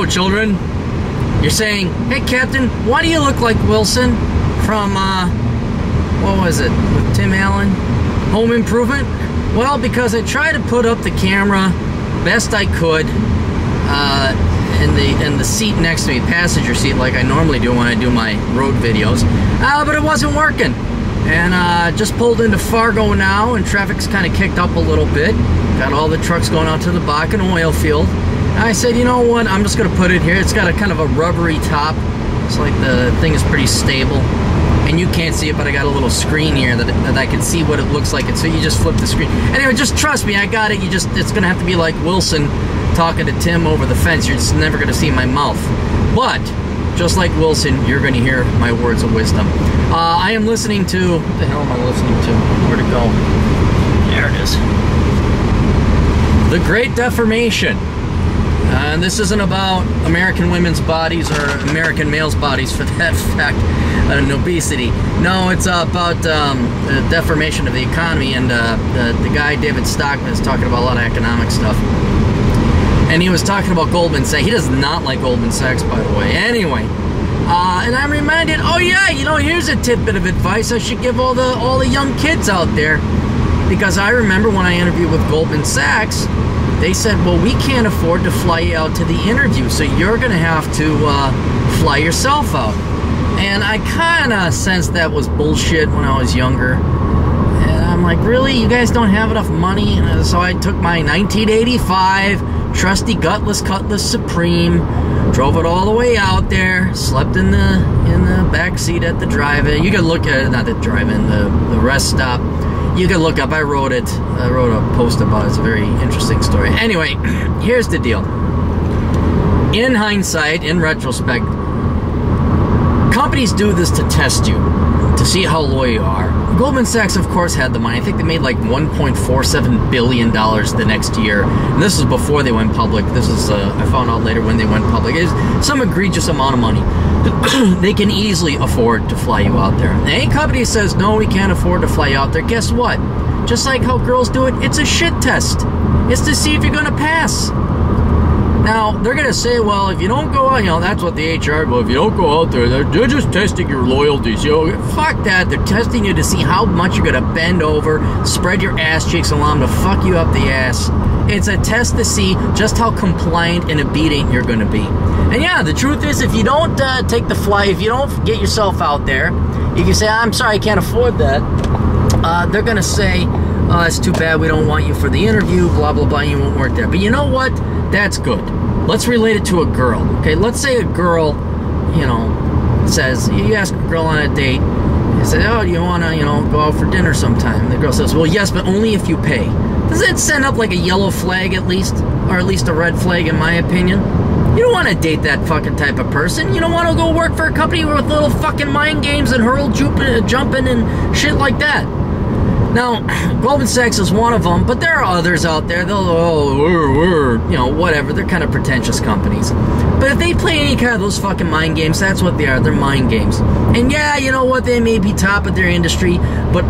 Hello, children. You're saying, hey, Captain, why do you look like Wilson from, what was it, with Tim Allen? Home Improvement? Well, because I tried to put up the camera best I could in the seat next to me, passenger seat, like I normally do when I do my road videos. But it wasn't working. And just pulled into Fargo now, and traffic's kind of kicked up a little bit. Got all the trucks going out to the Bakken oil field. And I said, you know what, I'm just going to put it here. It's got a kind of a rubbery top. It's like the thing is pretty stable. And you can't see it, but I got a little screen here that I can see what it looks like. And so you just flip the screen. Anyway, just trust me, I got it. It's going to have to be like Wilson talking to Tim over the fence. You're just never going to see my mouth. But just like Wilson, you're going to hear my words of wisdom. I am listening to... What the hell am I listening to? Where'd it go? There it is. The Great Deformation. And this isn't about American women's bodies or American males' bodies, for that fact, and obesity. No, it's about the deformation of the economy. And the guy, David Stockman, is talking about a lot of economic stuff. And he was talking about Goldman Sachs. He does not like Goldman Sachs, by the way. Anyway, and I'm reminded, oh yeah, you know, here's a tidbit of advice I should give all the young kids out there. Because I remember when I interviewed with Goldman Sachs, they said, well, we can't afford to fly you out to the interview, so you're going to have to fly yourself out. And I kind of sensed that was bullshit when I was younger. And I'm like, really? You guys don't have enough money? And so I took my 1985 trusty gutless Cutlass Supreme, drove it all the way out there, slept in the back seat at the drive-in. You can look at it, not the drive-in, the rest stop. You can look up, I wrote a post about it. It's a very interesting story. Anyway, here's the deal. In hindsight, in retrospect, companies do this to test you, to see how loyal you are. Goldman Sachs, of course, had the money. I think they made like $1.47 billion the next year. And this is before they went public. This is, I found out later when they went public. It's some egregious amount of money. They can easily afford to fly you out there. And any company says, no, we can't afford to fly you out there, guess what? Just like how girls do it, it's a shit test. It's to see if you're going to pass. Now, they're going to say, well, if you don't go out, you know, that's what the HR, well, if you don't go out there, they're just testing your loyalties. You know, fuck that. They're testing you to see how much you're going to bend over, spread your ass cheeks, and allow them to fuck you up the ass. It's a test to see just how compliant and obedient you're going to be. And yeah, the truth is, if you don't take the flight, if you don't get yourself out there, if you say, I'm sorry, I can't afford that, they're going to say, oh, it's too bad, we don't want you for the interview, blah, blah, blah, you won't work there. But you know what? That's good. Let's relate it to a girl, okay? Let's say a girl, you know, says, you ask a girl on a date, you say, oh, do you want to, you know, go out for dinner sometime? And the girl says, well, yes, but only if you pay. Does that send up like a yellow flag at least? Or at least a red flag, in my opinion? You don't want to date that fucking type of person. You don't want to go work for a company with little fucking mind games and hurdle jumping and shit like that. Now, Goldman Sachs is one of them, but there are others out there. They'll, you know, whatever. They're kind of pretentious companies. But if they play any kind of those fucking mind games, that's what they are. They're mind games. And yeah, you know what? They may be top of their industry, but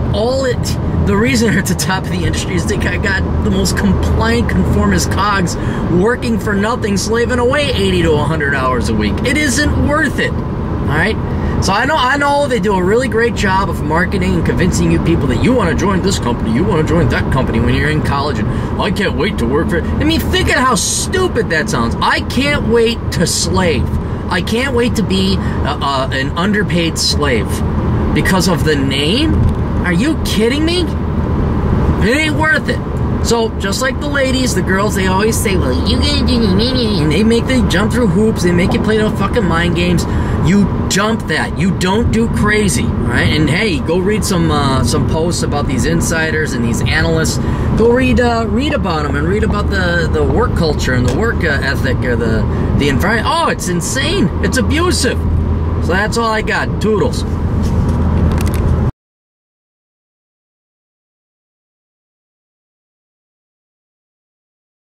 the reason they're at the top of the industry is they got the most compliant, conformist cogs working for nothing, slaving away 80 to 100 hours a week. It isn't worth it. All right? So I know they do a really great job of marketing and convincing you people that you want to join this company, you want to join that company when you're in college, and I can't wait to work for it. I mean, think of how stupid that sounds. I can't wait to slave. I can't wait to be an underpaid slave because of the name? Are you kidding me? It ain't worth it. So, just like the ladies, the girls, they always say, well, you gotta do and they make you jump through hoops, they make you play those fucking mind games. You jump that. You don't do crazy, all right? And hey, go read some posts about these insiders and these analysts. Go read about them and read about the work culture and the work ethic or the environment. Oh, it's insane. It's abusive. So that's all I got. Toodles.